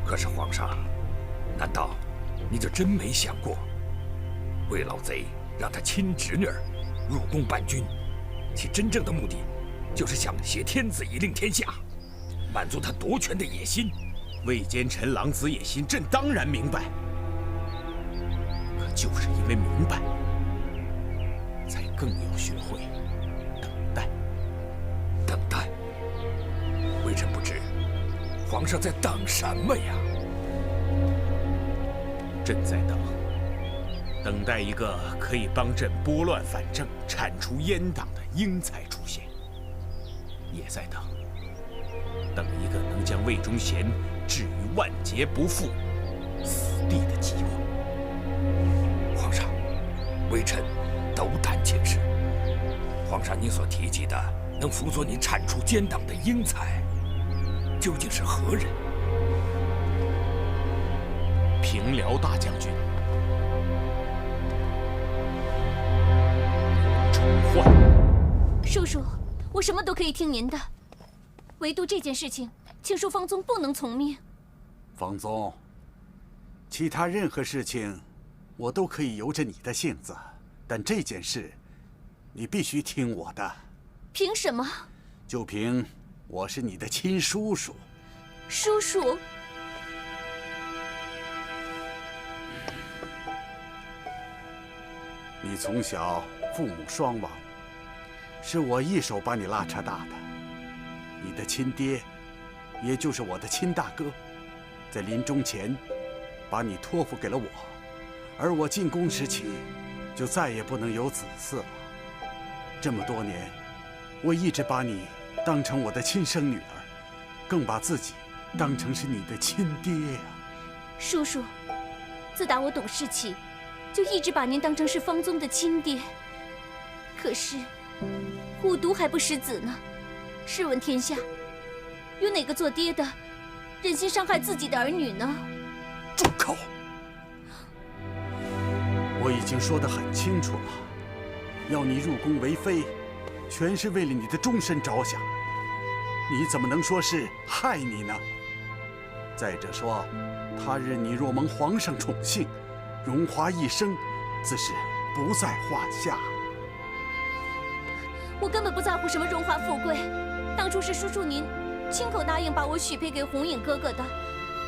可是皇上，难道你就真没想过，魏老贼让他亲侄女儿入宫伴君，其真正的目的就是想挟天子以令天下，满足他夺权的野心？魏奸臣狼子野心，朕当然明白。可就是因为明白，才更要学会等待。等待？微臣不知，皇上在等什么呀？朕在等待一个可以帮朕拨乱反正、铲除阉党的英才出现，也在等一个能将魏忠贤置于万劫不复、死地的机会。皇上，微臣斗胆请示，皇上您所提及的能辅佐您铲除奸党的英才，究竟是何人？平辽大将军重焕。叔叔，我什么都可以听您的，唯独这件事情，请恕方宗不能从命。方宗，其他任何事情，我都可以由着你的性子，但这件事，你必须听我的。凭什么？就凭我是你的亲叔叔。叔叔。你从小父母双亡，是我一手把你拉扯大的。你的亲爹，也就是我的亲大哥，在临终前把你托付给了我，而我进宫时起就再也不能有子嗣了。这么多年，我一直把你当成我的亲生女儿，更把自己当成是你的亲爹呀。叔叔，自打我懂事起，就一直把您当成是方宗的亲爹。可是，虎毒还不食子呢。试问天下，有哪个做爹的忍心伤害自己的儿女呢？住口！我已经说得很清楚了，要你入宫为妃，全是为了你的终身着想。你怎么能说是害你呢？再者说，他日你若蒙皇上宠幸，荣华一生，自是不在话下。我根本不在乎什么荣华富贵，当初是叔叔您亲口答应把我许配给红影哥哥的，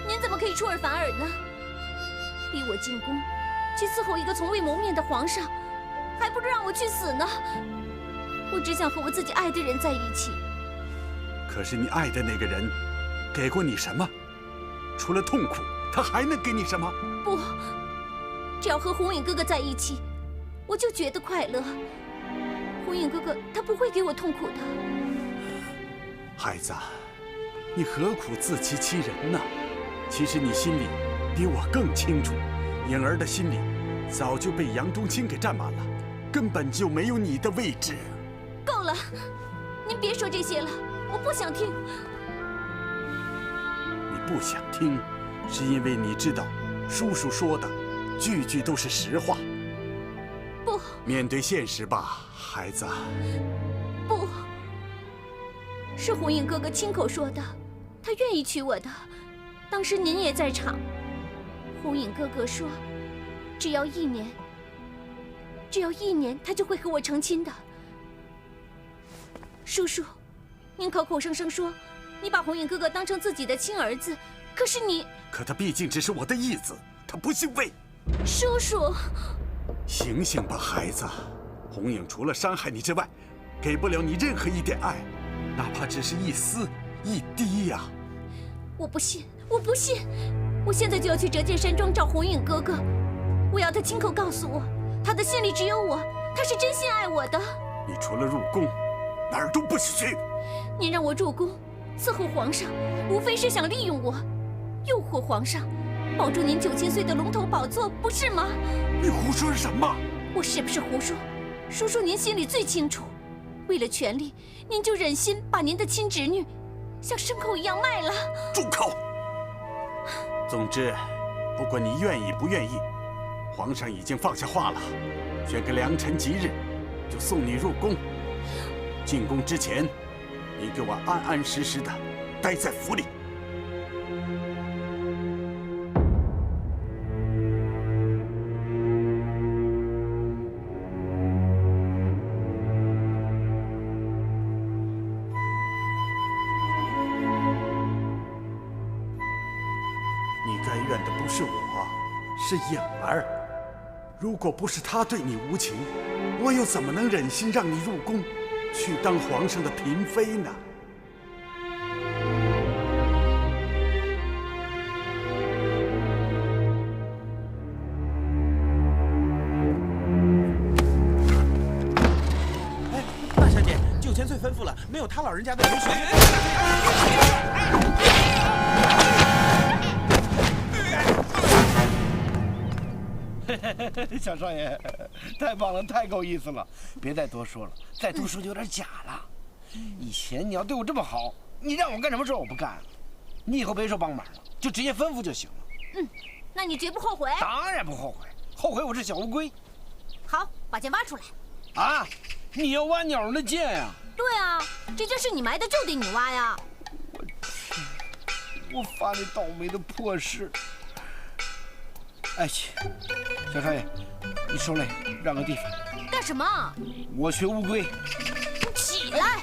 您怎么可以出尔反尔呢？逼我进宫，去伺候一个从未谋面的皇上，还不如让我去死呢。我只想和我自己爱的人在一起。可是你爱的那个人，给过你什么？除了痛苦，他还能给你什么？不，只要和红影哥哥在一起，我就觉得快乐。红影哥哥他不会给我痛苦的。孩子，你何苦自欺欺人呢？其实你心里比我更清楚，颖儿的心里早就被杨冬青给占满了，根本就没有你的位置。够了，您别说这些了，我不想听。你不想听，是因为你知道，叔叔说的句句都是实话。不，面对现实吧，孩子。不，是红影哥哥亲口说的，他愿意娶我的。当时您也在场。红影哥哥说，只要1年，他就会和我成亲的。叔叔，您口口声声说你把红影哥哥当成自己的亲儿子，可是你……可他毕竟只是我的义子，他不姓魏。叔叔，醒醒吧，孩子！红影除了伤害你之外，给不了你任何一点爱，哪怕只是一丝一滴呀！我不信，我不信！我现在就要去折剑山庄找红影哥哥，我要他亲口告诉我，他的心里只有我，他是真心爱我的。你除了入宫，哪儿都不许去！您让我入宫伺候皇上，无非是想利用我，诱惑皇上，保住您9000岁的龙头宝座，不是吗？你胡说什么？我是不是胡说？叔叔您心里最清楚。为了权力，您就忍心把您的亲侄女像牲口一样卖了？住口！总之，不管你愿意不愿意，皇上已经放下话了，选个良辰吉日，就送你入宫。进宫之前，你给我安安实实的待在府里。你该怨的不是我，是颖儿。如果不是她对你无情，我又怎么能忍心让你入宫，去当皇上的嫔妃呢？哎，大小姐，9000岁吩咐了，没有他老人家的允许。小少爷，太棒了，太够意思了！别再多说了，再多说就有点假了。以前你要对我这么好，你让我干什么事我不干。你以后别说帮忙了，就直接吩咐就行了。那你绝不后悔？当然不后悔，后悔我是小乌龟。好，把剑挖出来。啊，你要挖鸟的剑呀？对啊，这件是你埋的，就得你挖呀。我发那倒霉的破誓。哎去，小少爷，你受累，让个地方。干什么？我学乌龟。你起来！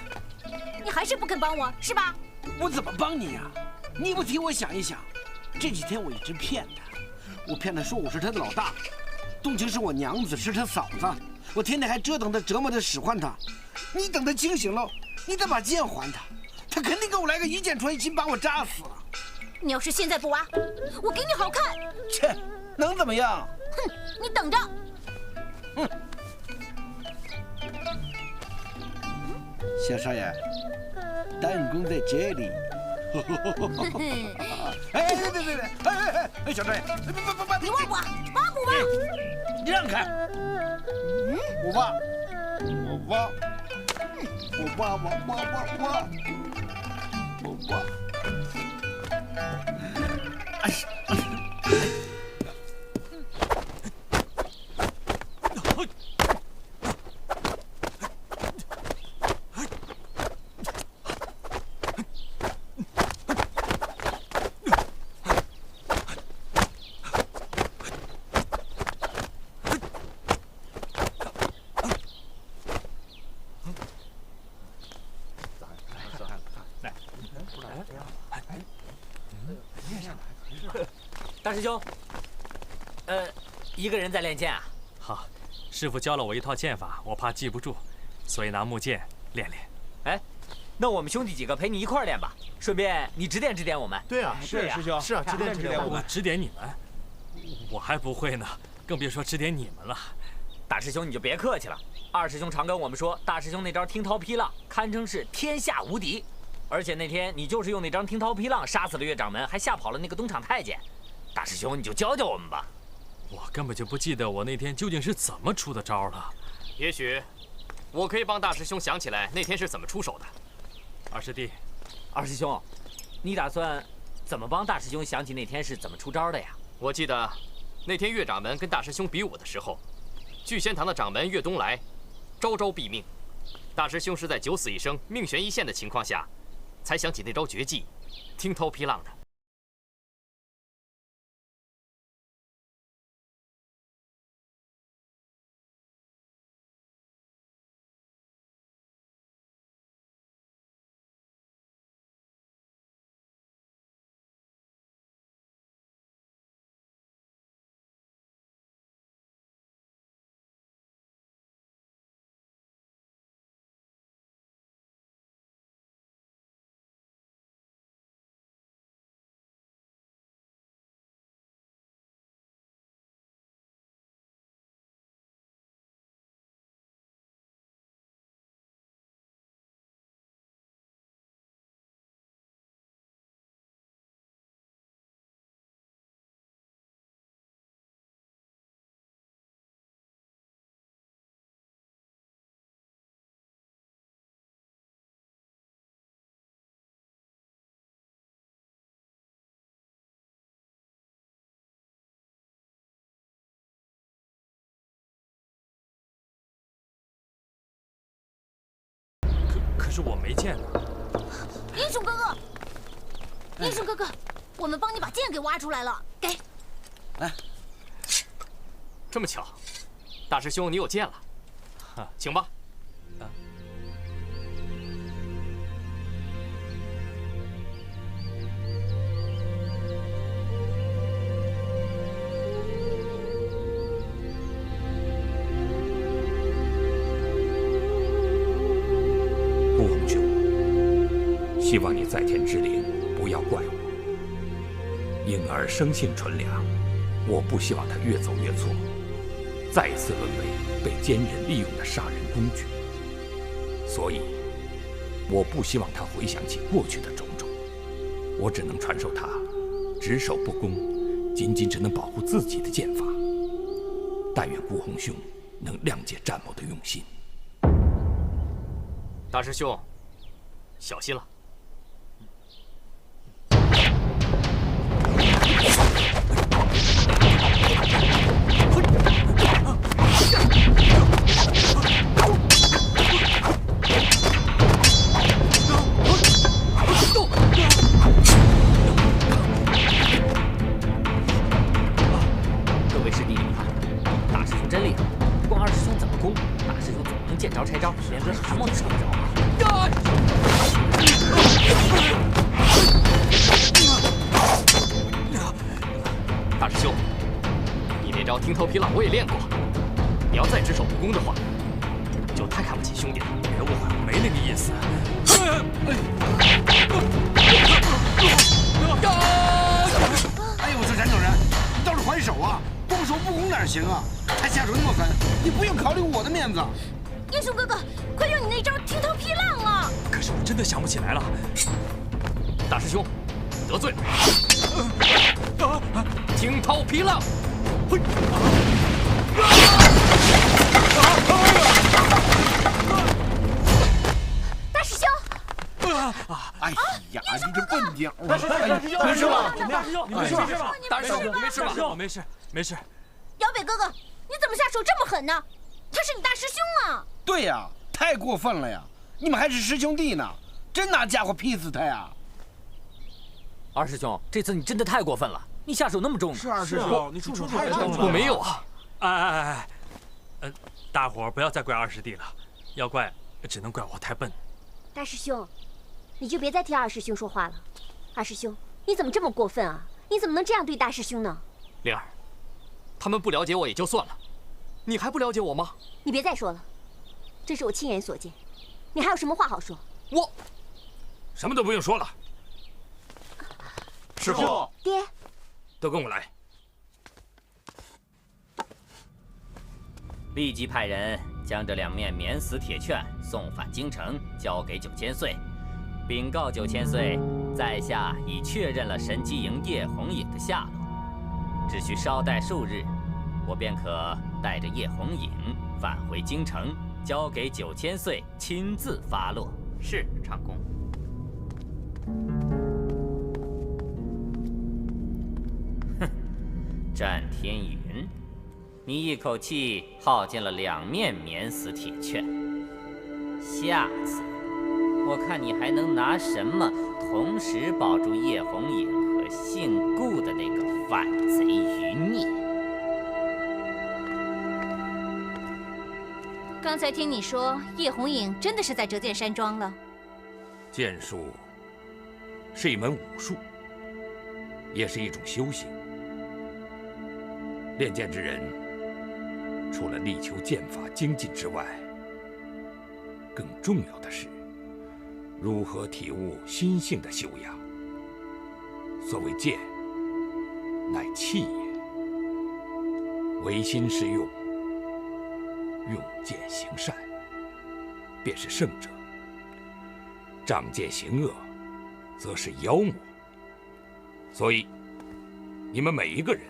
你还是不肯帮我，是吧？我怎么帮你呀？你不替我想一想，这几天我一直骗他，我骗他说我是他的老大，冬晴是我娘子，是他嫂子，我天天还折腾他，折磨他，使唤他。你等他清醒了，你再把剑还他，他肯定给我来个一箭穿心，把我扎死。你要是现在不挖，我给你好看。切，能怎么样？哼，你等着。哼。小少爷，弹弓在这里。哎，对，哎，小少爷，你挖不挖？挖不挖？你让开！我挖，哎。大师兄，一个人在练剑啊？好，师傅教了我一套剑法，我怕记不住，所以拿木剑练练。哎，那我们兄弟几个陪你一块儿练吧，顺便你指点指点我们。对啊，是师兄，是啊，指点我们。指点你们，我还不会呢，更别说指点你们了。大师兄你就别客气了，二师兄常跟我们说，大师兄那招听涛劈浪堪称是天下无敌，而且那天你就是用那张听涛劈浪杀死了岳掌门，还吓跑了那个东厂太监。大师兄，你就教教我们吧。我根本就不记得我那天究竟是怎么出的招了。也许我可以帮大师兄想起来那天是怎么出手的。二师弟，二师兄，你打算怎么帮大师兄想起那天是怎么出招的呀？我记得那天岳掌门跟大师兄比武的时候，聚仙堂的掌门岳东来招招毙命，大师兄是在九死一生、命悬一线的情况下，才想起那招绝技听涛劈浪的。可是我没剑啊。英雄哥哥，英雄哥哥，我们帮你把剑给挖出来了，给。来，这么巧，大师兄你有剑了，请吧。顾洪兄，希望你在天之灵不要怪我。婴儿生性纯良，我不希望他越走越错，再次沦为被奸人利用的杀人工具。所以，我不希望他回想起过去的种种。我只能传授他只守不攻，仅仅只能保护自己的剑法。但愿顾洪兄能谅解战某的用心。大师兄，小心了。各位师弟你看，大师兄真厉害，不管二师兄怎么攻，大师兄总能见招拆招，连个蛤蟆都找不着啊！大师兄，你那招听头皮浪我也练过，你要再只守不攻的话，就太看不起兄弟了。别误会，我没那个意思。哎呦，我说冉主任，你倒是还手啊！攻守不攻哪行啊？还下手那么狠，你不用考虑我的面子。英雄哥哥，快用你那招听头皮浪啊！可是我真的想不起来了。大师兄，得罪了。惊涛皮浪，嘿！大师兄，哎呀，你这笨鸟！大师兄，没事吧？大师兄，你没事吧？大师兄，你没事吧？我没事，没事。姚北哥哥，你怎么下手这么狠呢？他是你大师兄啊！对呀，太过分了呀！你们还是师兄弟呢，真拿家伙劈死他呀！二师兄，这次你真的太过分了，你下手那么重。是二师兄，你出手太重了。我没有啊！哎，大伙儿不要再怪二师弟了，要怪只能怪我太笨。大师兄，你就别再替二师兄说话了。二师兄，你怎么这么过分啊？你怎么能这样对大师兄呢？灵儿，他们不了解我也就算了，你还不了解我吗？你别再说了，这是我亲眼所见，你还有什么话好说？我什么都不用说了。师傅，爹，都跟我来。立即派人将这2面免死铁券送返京城，交给9千岁，禀告9千岁，在下已确认了神机营叶红影的下落，只需稍待数日，我便可带着叶红影返回京城，交给9千岁亲自发落。是，长公。哼，战天云，你一口气耗尽了2面免死铁券，下次我看你还能拿什么同时保住叶红影和姓顾的那个反贼余孽？刚才听你说叶红影真的是在折剑山庄了。剑术是一门武术，也是一种修行。练剑之人，除了力求剑法精进之外，更重要的是如何体悟心性的修养。所谓剑，乃器也，唯心是用，用剑行善，便是圣者；仗剑行恶，则是妖魔。所以，你们每一个人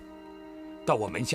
到我门下